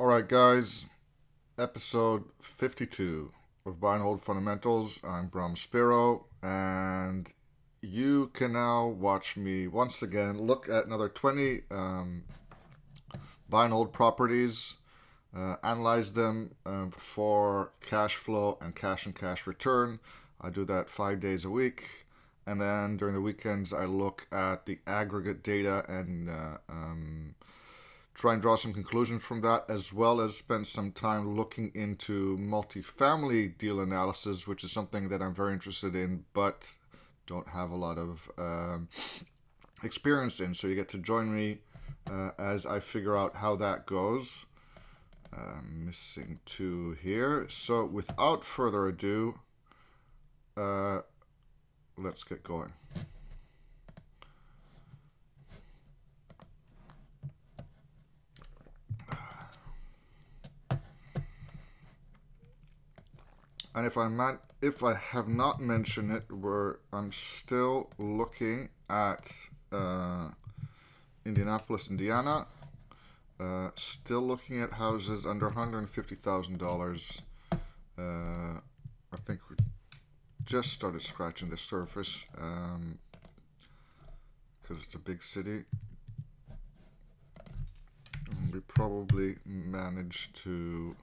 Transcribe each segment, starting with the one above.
All right, guys, episode 52 of Buy and Hold Fundamentals. I'm Spiero, and you can now watch me once again look at another 20 buy and hold properties, analyze them for cash flow and cash return. I do that 5 days a week, and then during the weekends, I look at the aggregate data and try and draw some conclusions from that, as well as spend some time looking into multifamily deal analysis, which is something that I'm very interested in, but don't have a lot of experience in. So you get to join me as I figure out how that goes. Missing two here. So without further ado, let's get going. And if I have not mentioned it, I'm still looking at Indianapolis, Indiana. Still looking at houses under $150,000. I think we just started scratching the surface because it's a big city. And we probably managed to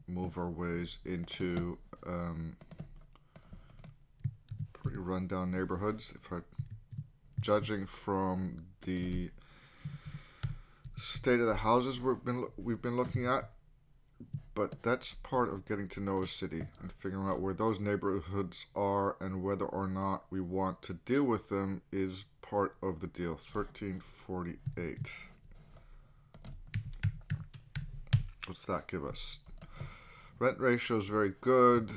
move our ways into pretty rundown neighborhoods. Judging from the state of the houses we've been looking at, but that's part of getting to know a city and figuring out where those neighborhoods are and whether or not we want to deal with them is part of the deal. 1348. What's that give us? Rent ratio is very good.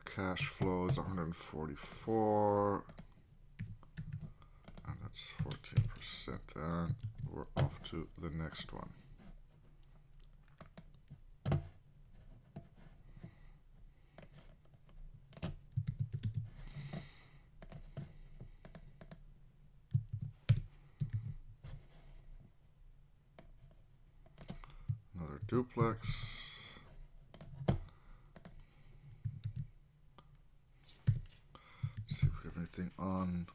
Cash flow is 144. And that's 14%. And we're off to the next one. Another duplex. Anything on?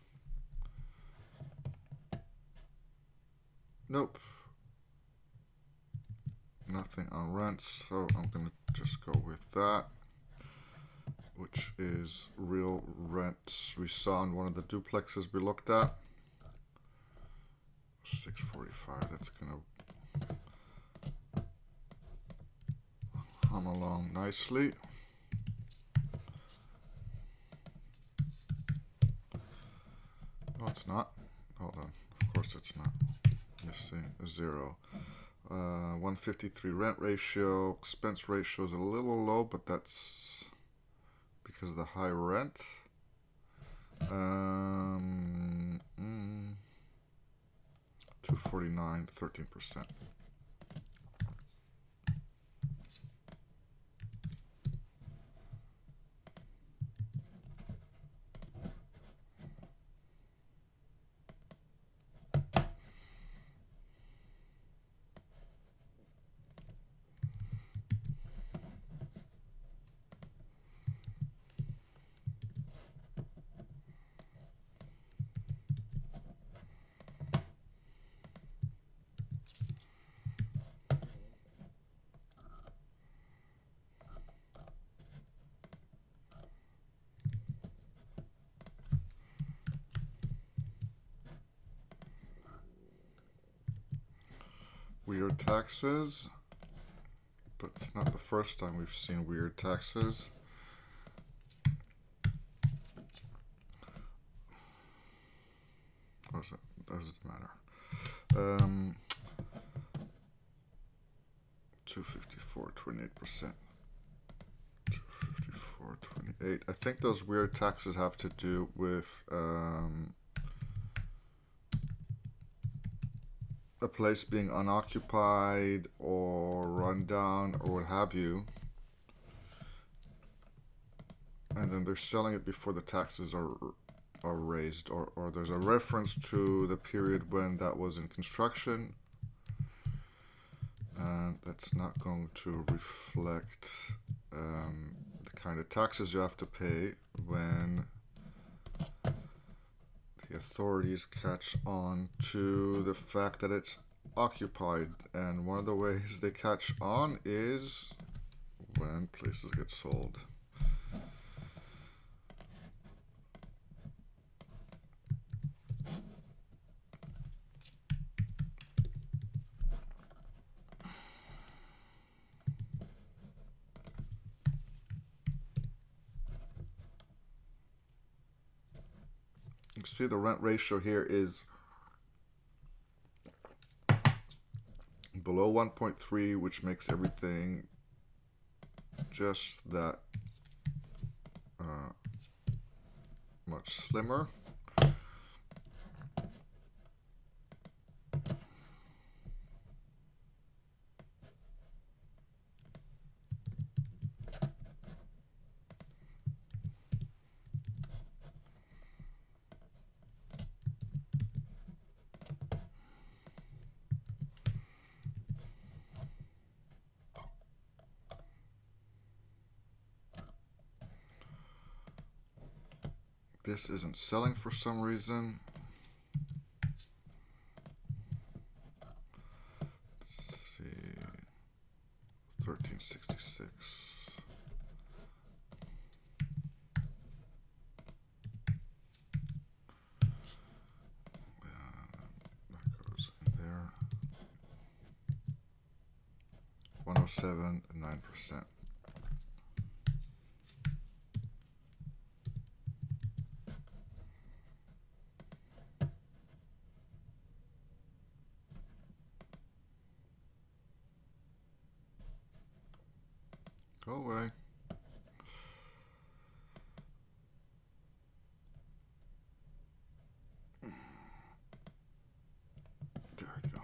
Nope. Nothing on rents, so I'm gonna just go with that, which is real rents we saw in one of the duplexes we looked at. 645. That's gonna hum along nicely. No, it's not. Hold on. Of course it's not. Missing a zero. 153 rent ratio. Expense ratio is a little low, but that's because of the high rent. 249, 13%. Weird taxes, but it's not the first time we've seen weird taxes. Does it matter? 254, 28%. 254, 28. I think those weird taxes have to do with a place being unoccupied or run down or what have you, and then they're selling it before the taxes are raised, or there's a reference to the period when that was in construction. and that's not going to reflect the kind of taxes you have to pay when the authorities catch on to the fact that it's occupied. And one of the ways they catch on is when places get sold. You see the rent ratio here is below 1.3, which makes everything just that much slimmer. This isn't selling for some reason. Let's see, 1366. That goes in there. 107 and 9%. Go away. There we go.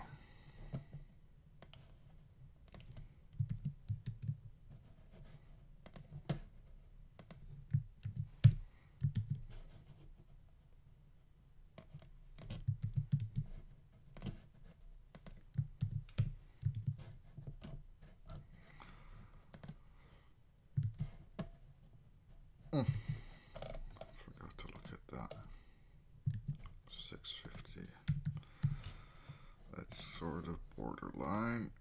Forgot to look at that. 650. That's sort of borderline.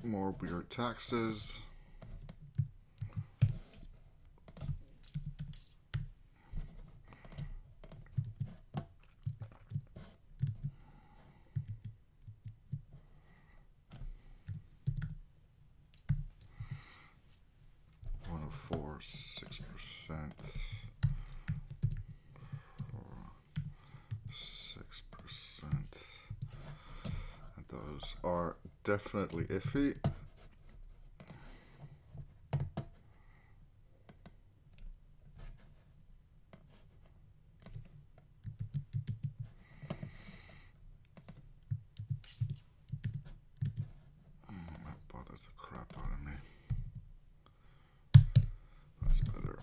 More weird taxes. One of 4, 6%. 6%. And those are definitely iffy. That bothers the crap out of me. That's better.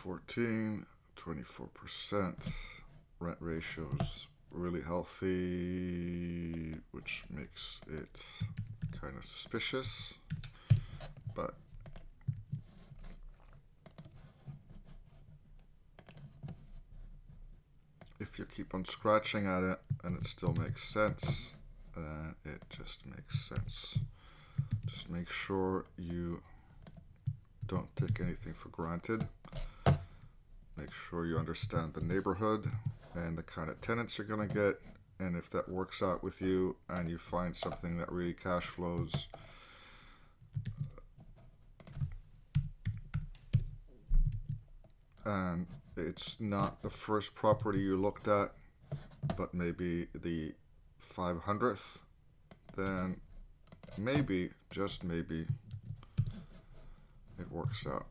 14, 24%. Rent ratios really healthy, which makes it kind of suspicious, but if you keep on scratching at it and it still makes sense, then it just makes sense. Just make sure you don't take anything for granted. Make sure you understand the neighborhood and the kind of tenants you're going to get, and if that works out with you and you find something that really cash flows, and it's not the first property you looked at, but maybe the 500th, then maybe, just maybe, it works out.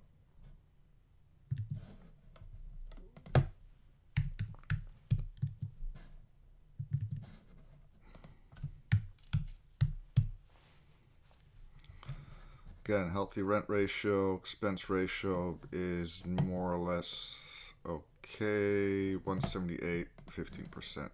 Again, healthy rent ratio, expense ratio is more or less okay. 178, 15%.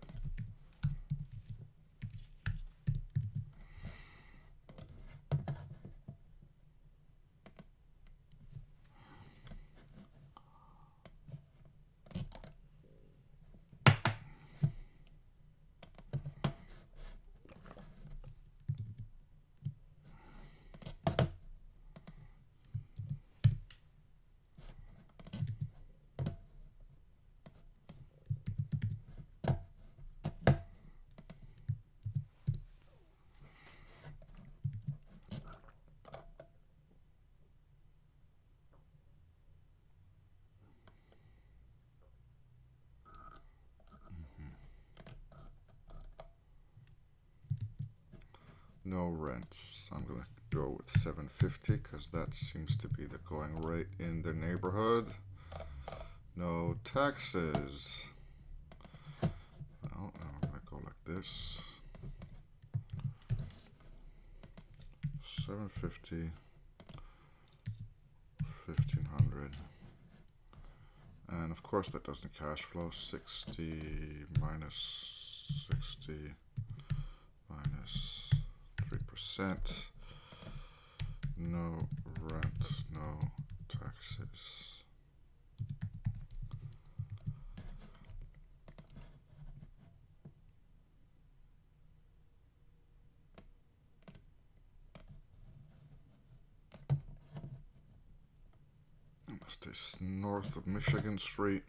No rents. I'm going to go with 750 because that seems to be the going rate in the neighborhood. No taxes. Well, I'm going to go like this. 750, 1500. And of course that doesn't cash flow. 60 minus 60 minus 3%. No rent, no taxes. Stays north of Michigan Street.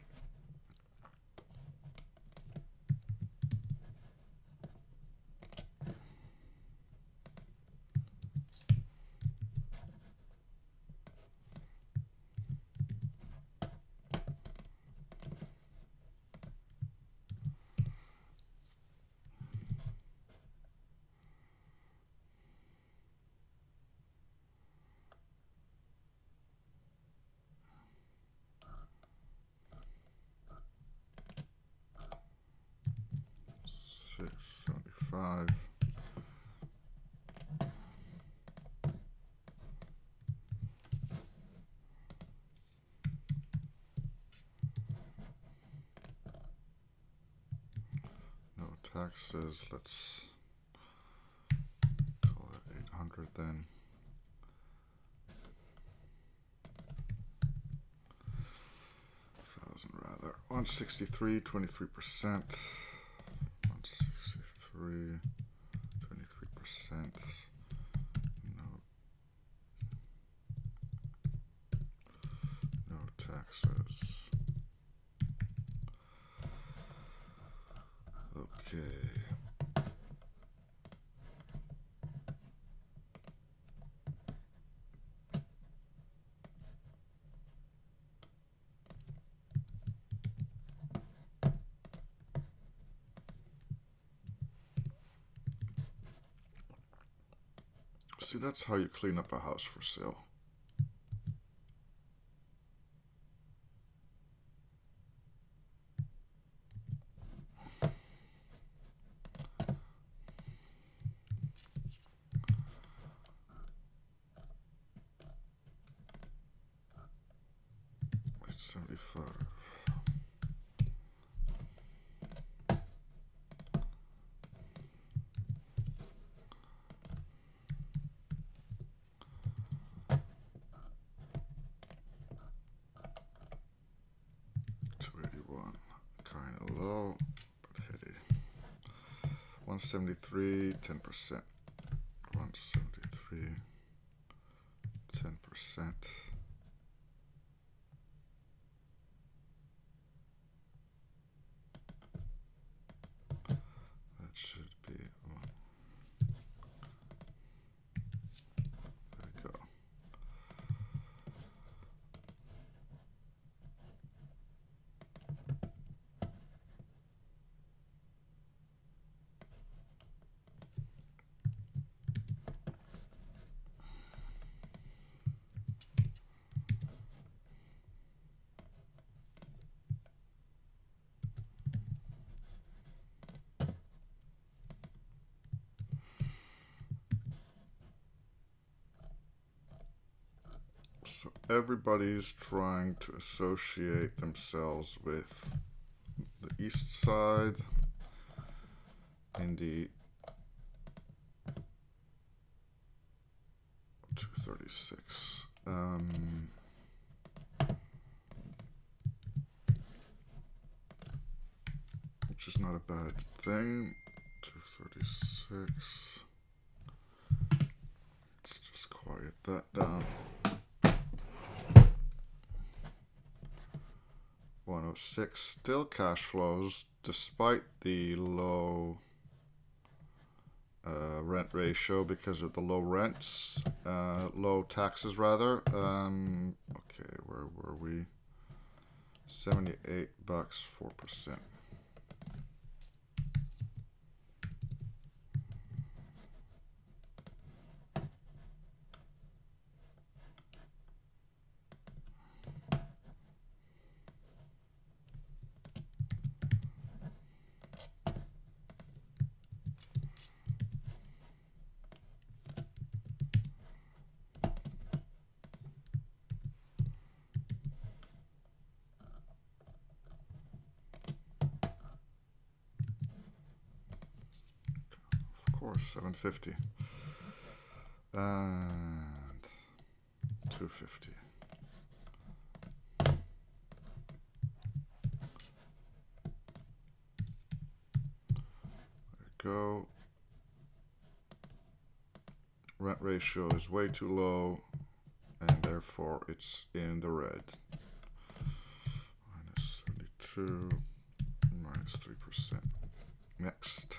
$675. No taxes. Let's call it 800 then. Rather 163, 23%. 163, 23%. No taxes. Okay. See, that's how you clean up a house for sale. It's 75. Kind of low, but heady. 173, 10%. 173, 10%. That should be one. There we go. So everybody's trying to associate themselves with the east side in the 236. Which is not a bad thing. 236. Let's just quiet that down. 106 still cash flows despite the low rent ratio because of the low rents, low taxes rather. Okay, where were we? $78, 4%. Of course, 750 and 250. There we go. Rent ratio is way too low, and therefore it's in the red. Minus 72, minus 3%. Next.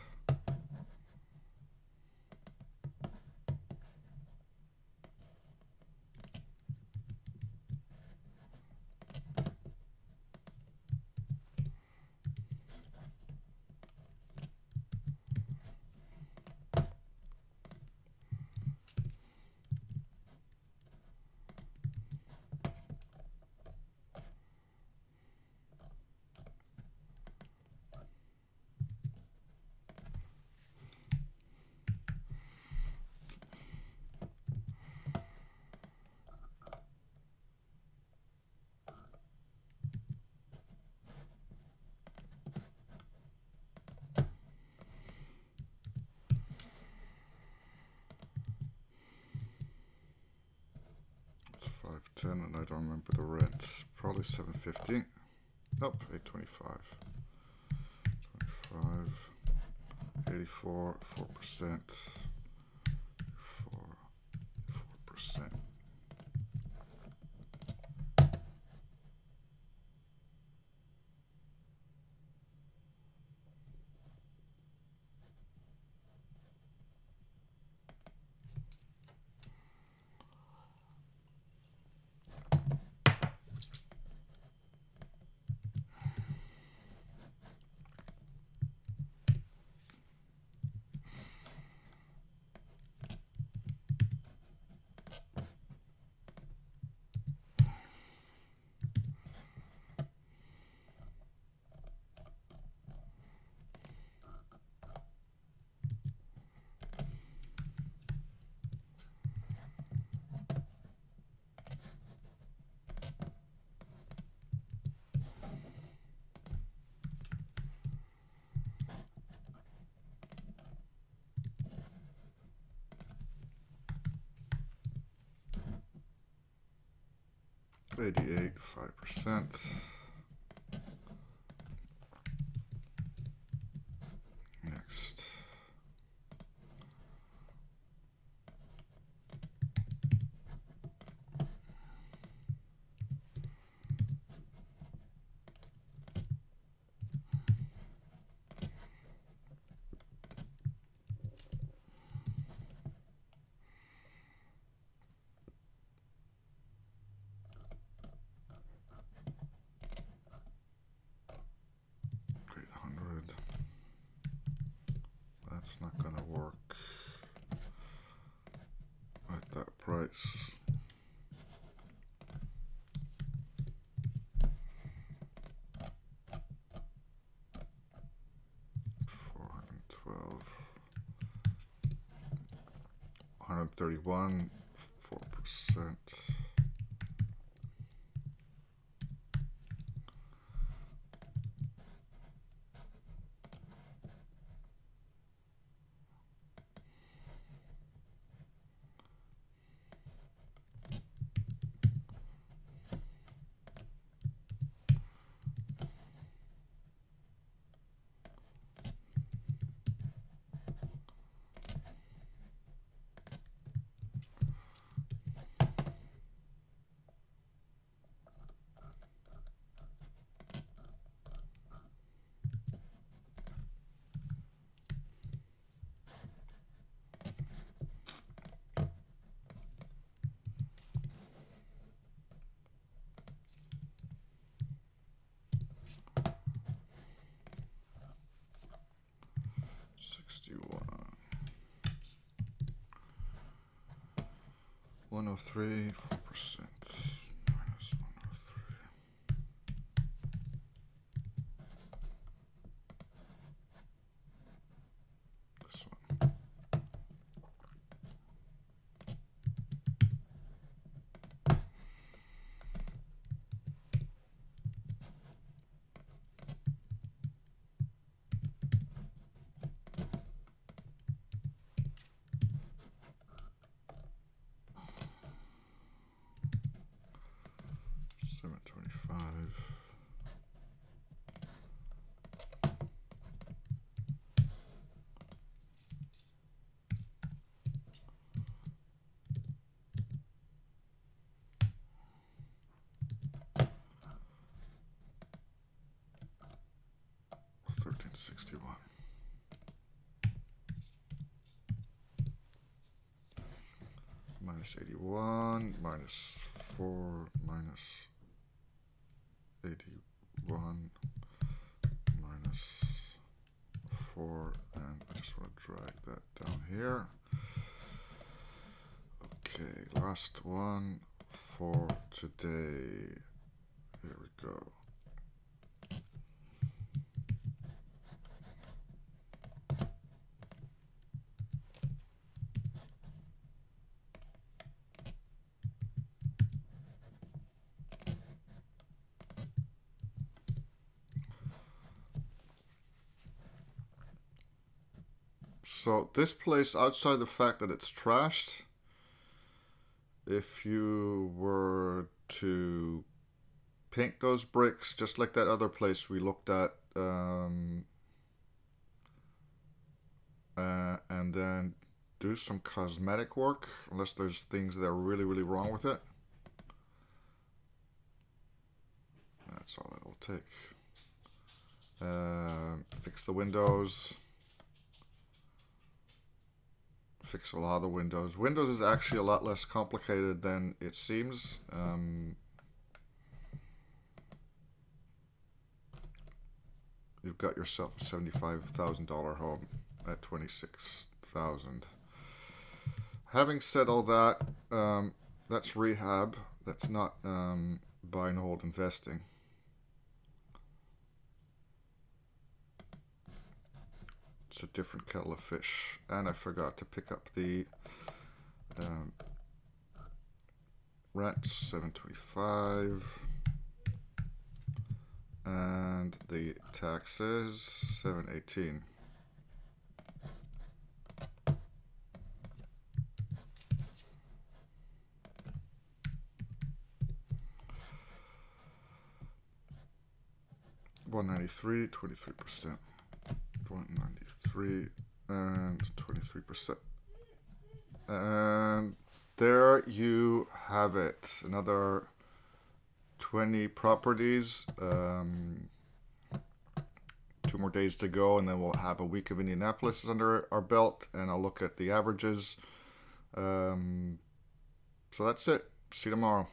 It's 510 and I don't remember the rent. Probably 750. Nope, 825. 25, 84, 4%. 4%. 88, 5%. Next. That's not gonna work at that price. $412, $131, 4%. $103, 4%. Minus 103. This one. $13.61. Minus 81, minus 4, minus 81, minus 4, and I just want to drag that down here. Okay, last one for today. Here we go. So this place, outside the fact that it's trashed, if you were to paint those bricks just like that other place we looked at, and then do some cosmetic work, unless there's things that are really, really wrong with it, that's all it'll take. Fix the windows. Fix a lot of the windows. Windows is actually a lot less complicated than it seems. You've got yourself a $75,000 home at $26,000. Having said all that, that's rehab. That's not buy and hold investing. It's a different kettle of fish. And I forgot to pick up the rent, $725, and the taxes, $718. 193, 23%. 193 and 23%. And there you have it. Another 20 properties. 2 more days to go, and then we'll have a week of Indianapolis under our belt, and I'll look at the averages. So that's it. See you tomorrow.